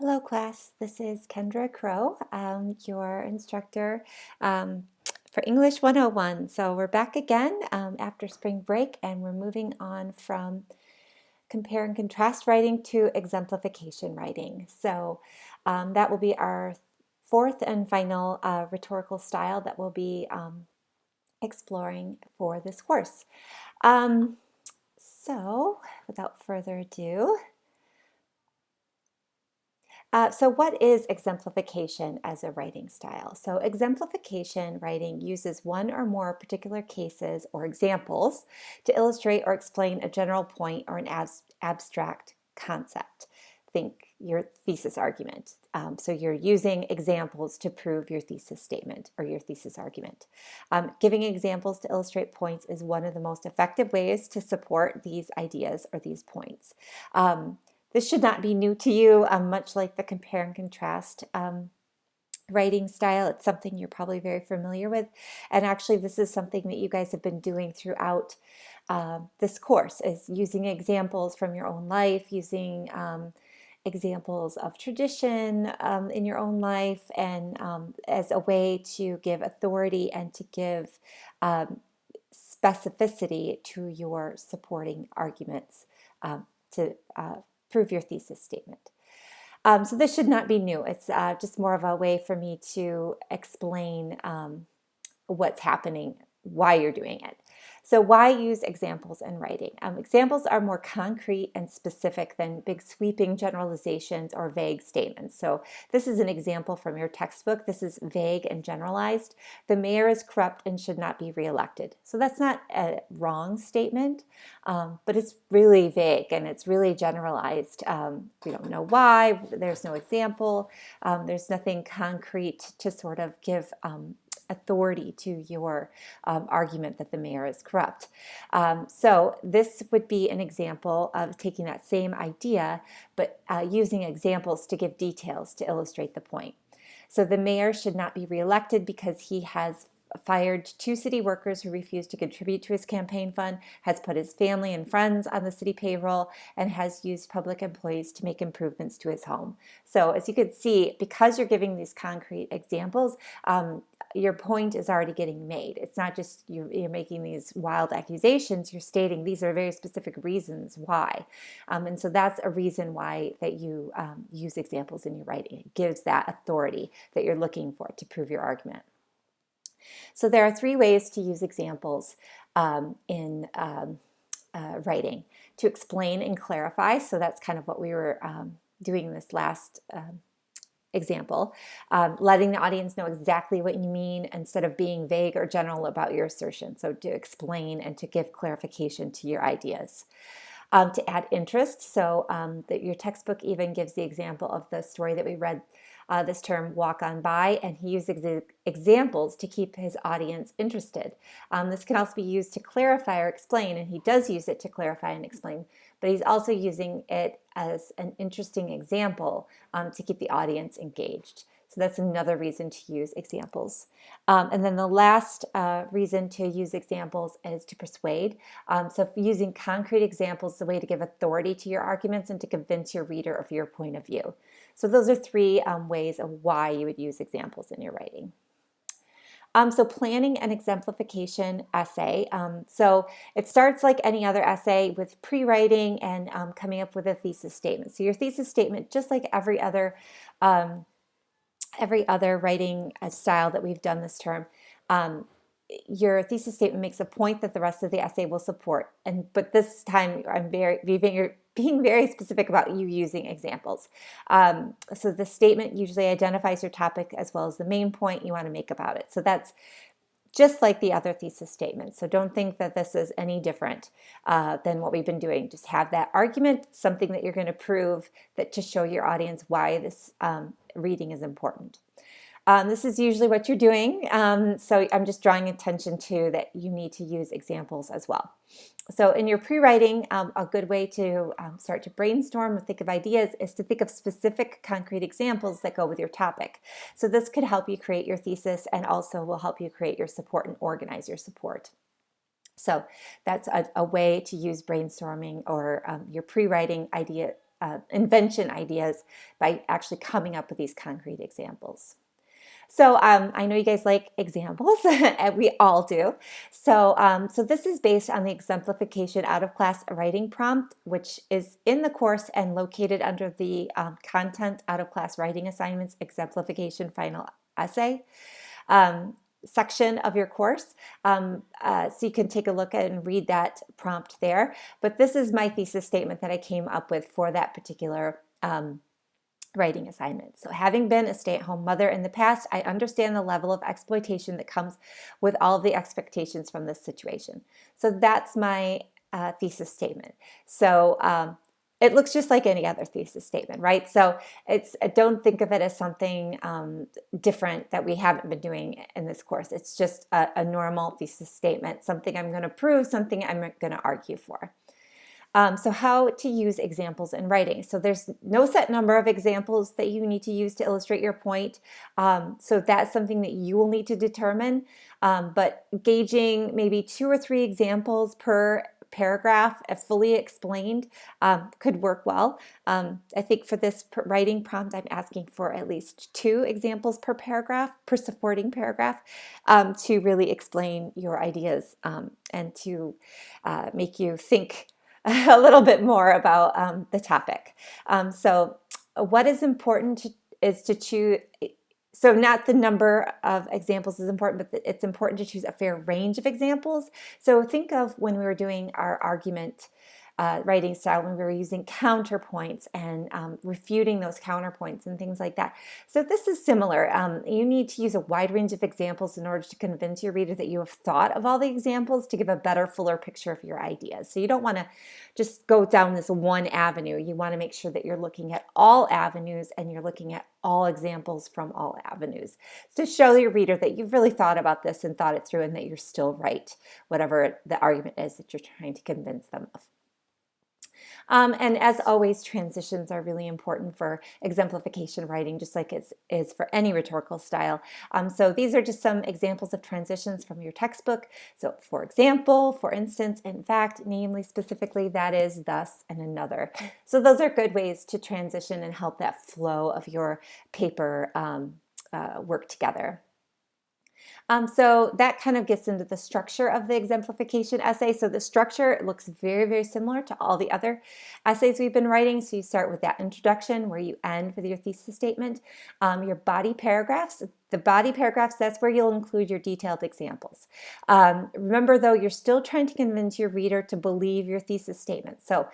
Hello class, this is Kendra Crow, your instructor for English 101. So we're back again after spring break and we're moving on from compare and contrast writing to exemplification writing. So that will be our fourth and final rhetorical style that we'll be exploring for this course. So without further ado, so what is exemplification as a writing style? So exemplification writing uses one or more particular cases or examples to illustrate or explain a general point or an abstract concept. Think your thesis argument. So you're using examples to prove your thesis statement or your thesis argument. Giving examples to illustrate points is one of the most effective ways to support these ideas or these points. This should not be new to you, much like the compare and contrast writing style. It's something you're probably very familiar with. And actually, this is something that you guys have been doing throughout this course, is using examples from your own life, using examples of tradition in your own life, and as a way to give authority and to give specificity to your supporting arguments to prove your thesis statement. So this should not be new. It's just more of a way for me to explain what's happening, why you're doing it. So why use examples in writing? Examples are more concrete and specific than big sweeping generalizations or vague statements. So this is an example from your textbook. This is vague and generalized. The mayor is corrupt and should not be reelected. So that's not a wrong statement, but it's really vague and it's really generalized. We don't know why. There's no example. There's nothing concrete to sort of give authority to your argument that the mayor is corrupt. So this would be an example of taking that same idea, but using examples to give details to illustrate the point. So the mayor should not be reelected because he has fired 2 city workers who refused to contribute to his campaign fund, has put his family and friends on the city payroll, and has used public employees to make improvements to his home. So as you can see, because you're giving these concrete examples, your point is already getting made. It's not just you're making these wild accusations, you're stating these are very specific reasons why. And so that's a reason why that you use examples in your writing. It gives that authority that you're looking for to prove your argument. So there are 3 ways to use examples in writing: to explain and clarify. So that's kind of what we were doing in this last example, letting the audience know exactly what you mean instead of being vague or general about your assertion. So to explain and to give clarification to your ideas. To add interest, so that your textbook even gives the example of the story that we read this term, Walk On By, and he used examples to keep his audience interested. This can also be used to clarify or explain, and he does use it to clarify and explain, but he's also using it as an interesting example to keep the audience engaged. So that's another reason to use examples. And then the last reason to use examples is to persuade. So using concrete examples is a way to give authority to your arguments and to convince your reader of your point of view. So those are 3 ways of why you would use examples in your writing. So planning an exemplification essay. So it starts like any other essay with pre-writing and coming up with a thesis statement. So your thesis statement, just like every other writing style that we've done this term, your thesis statement makes a point that the rest of the essay will support. But this time I'm being very specific about you using examples. So the statement usually identifies your topic as well as the main point you want to make about it. So that's just like the other thesis statements. So don't think that this is any different than what we've been doing. Just have that argument, something that you're going to prove that to show your audience why this reading is important. This is usually what you're doing, so I'm just drawing attention to that you need to use examples as well. So in your pre-writing, a good way to start to brainstorm and think of ideas is to think of specific concrete examples that go with your topic. So this could help you create your thesis and also will help you create your support and organize your support. So that's a way to use brainstorming or your pre-writing idea invention ideas by actually coming up with these concrete examples. So I know you guys like examples, and we all do. So, so this is based on the Exemplification out-of-class writing prompt, which is in the course and located under the Content out-of-class writing assignments Exemplification final essay section of your course. So you can take a look at and read that prompt there. But this is my thesis statement that I came up with for that particular writing assignment. So having been a stay-at-home mother in the past, I understand the level of exploitation that comes with all of the expectations from this situation. So that's my thesis statement. So it looks just like any other thesis statement, right? So don't think of it as something different that we haven't been doing in this course. It's just a normal thesis statement, something I'm going to prove, something I'm going to argue for. So how to use examples in writing. So there's no set number of examples that you need to use to illustrate your point. So that's something that you will need to determine. But gauging maybe 2 or 3 examples per paragraph, fully explained, could work well. I think for this writing prompt, I'm asking for at least 2 examples per paragraph, per supporting paragraph, to really explain your ideas and to make you think a little bit more about the topic. So what is important is to choose, so not the number of examples is important, but it's important to choose a fair range of examples. So think of when we were doing our argument writing style, when we were using counterpoints and refuting those counterpoints and things like that. So this is similar. You need to use a wide range of examples in order to convince your reader that you have thought of all the examples to give a better, fuller picture of your ideas. So you don't want to just go down this one avenue. You want to make sure that you're looking at all avenues and you're looking at all examples from all avenues to show your reader that you've really thought about this and thought it through and that you're still right, whatever the argument is that you're trying to convince them of. And as always, transitions are really important for exemplification writing, just like it is for any rhetorical style. So these are just some examples of transitions from your textbook. So for example, for instance, in fact, namely, specifically, that is, thus, and another. So those are good ways to transition and help that flow of your paper work together. So that kind of gets into the structure of the exemplification essay. So the structure looks very, very similar to all the other essays we've been writing. So you start with that introduction where you end with your thesis statement. Your body paragraphs, that's where you'll include your detailed examples. Remember though, you're still trying to convince your reader to believe your thesis statement. So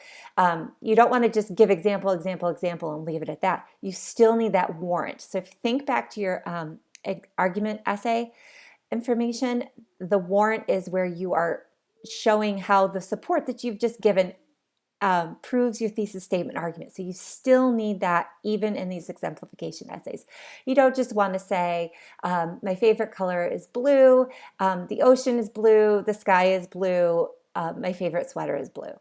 you don't want to just give example, example, example and leave it at that. You still need that warrant. So if you think back to your argument essay information, the warrant is where you are showing how the support that you've just given proves your thesis statement argument. So you still need that even in these exemplification essays. You don't just want to say, my favorite color is blue, the ocean is blue, the sky is blue, my favorite sweater is blue.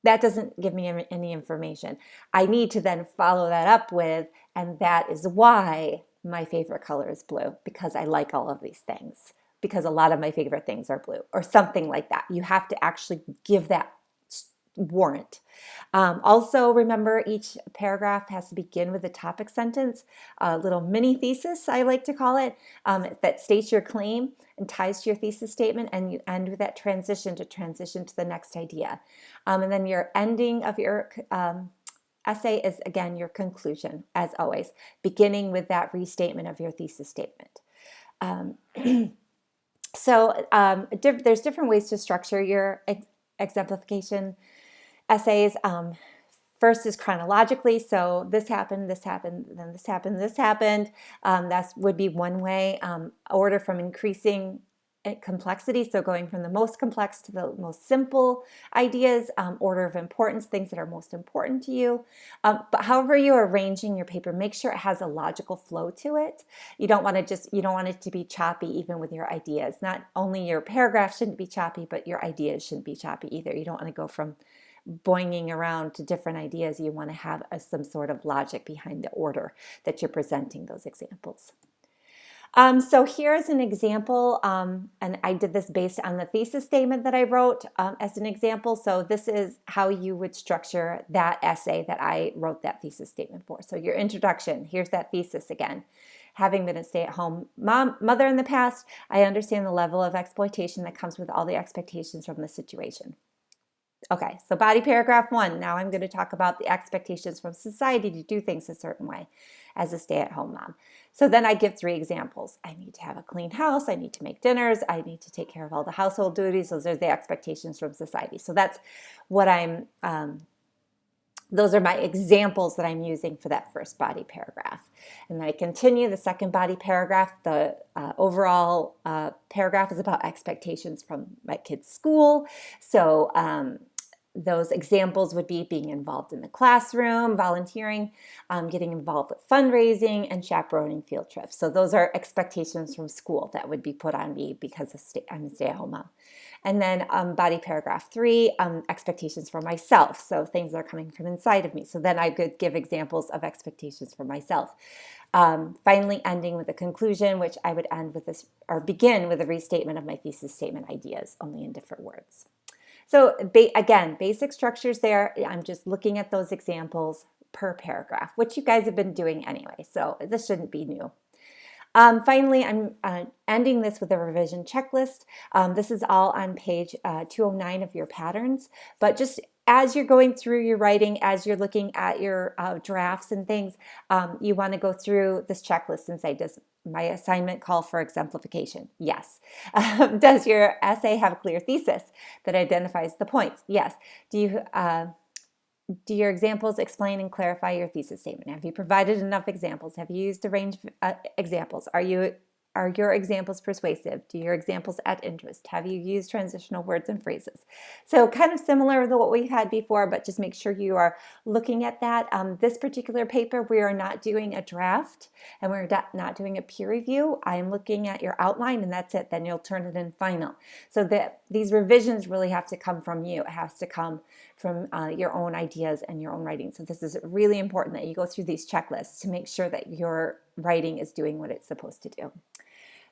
That doesn't give me any information. I need to then follow that up with, and that is why my favorite color is blue, because I like all of these things, because a lot of my favorite things are blue, or something like that. You have to actually give that warrant. Also, remember, each paragraph has to begin with a topic sentence, a little mini thesis, I like to call it, that states your claim and ties to your thesis statement, and you end with that transition to the next idea. And then your ending of your essay is, again, your conclusion, as always, beginning with that restatement of your thesis statement. So there's different ways to structure your exemplification essays. First is chronologically, so this happened, then this happened, this happened. That would be one way. Order from increasing complexity, so going from the most complex to the most simple ideas, order of importance, things that are most important to you. But however you're arranging your paper, make sure it has a logical flow to it. You don't want it to be choppy even with your ideas. Not only your paragraph shouldn't be choppy, but your ideas shouldn't be choppy either. You don't want to go from boinging around to different ideas. You want to have some sort of logic behind the order that you're presenting those examples. So here's an example, and I did this based on the thesis statement that I wrote as an example. So this is how you would structure that essay that I wrote that thesis statement for. So your introduction, here's that thesis again. Having been a stay-at-home mother in the past, I understand the level of exploitation that comes with all the expectations from the situation. Okay, so body paragraph 1. Now I'm going to talk about the expectations from society to do things a certain way as a stay-at-home mom. So then I give 3 examples. I need to have a clean house. I need to make dinners. I need to take care of all the household duties. Those are the expectations from society. So that's what those are my examples that I'm using for that first body paragraph. And then I continue the second body paragraph. The overall paragraph is about expectations from my kids' school. So those examples would be being involved in the classroom, volunteering, getting involved with fundraising, and chaperoning field trips. So those are expectations from school that would be put on me because I'm a stay-at-home mom. And then body paragraph 3, expectations for myself. So things that are coming from inside of me. So then I could give examples of expectations for myself. Finally, ending with a conclusion, which I would end with this, or begin with a restatement of my thesis statement ideas, only in different words. So again, basic structures there. I'm just looking at those examples per paragraph, which you guys have been doing anyway. So this shouldn't be new. Finally, I'm ending this with a revision checklist. This is all on page 209 of your patterns, but just as you're going through your writing, as you're looking at your drafts and things, you want to go through this checklist and say, does my assignment call for exemplification? Yes. Does your essay have a clear thesis that identifies the points? Yes. Do your examples explain and clarify your thesis statement? Have you provided enough examples? Have you used a range of examples? Are your examples persuasive? Do your examples add interest? Have you used transitional words and phrases? So kind of similar to what we've had before, but just make sure you are looking at that. This particular paper, we are not doing a draft and we're not doing a peer review. I am looking at your outline and that's it. Then you'll turn it in final. So that these revisions really have to come from you. It has to come from your own ideas and your own writing. So this is really important that you go through these checklists to make sure that your writing is doing what it's supposed to do.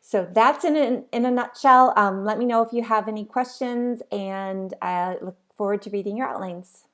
So that's in a nutshell. Let me know if you have any questions, and I look forward to reading your outlines.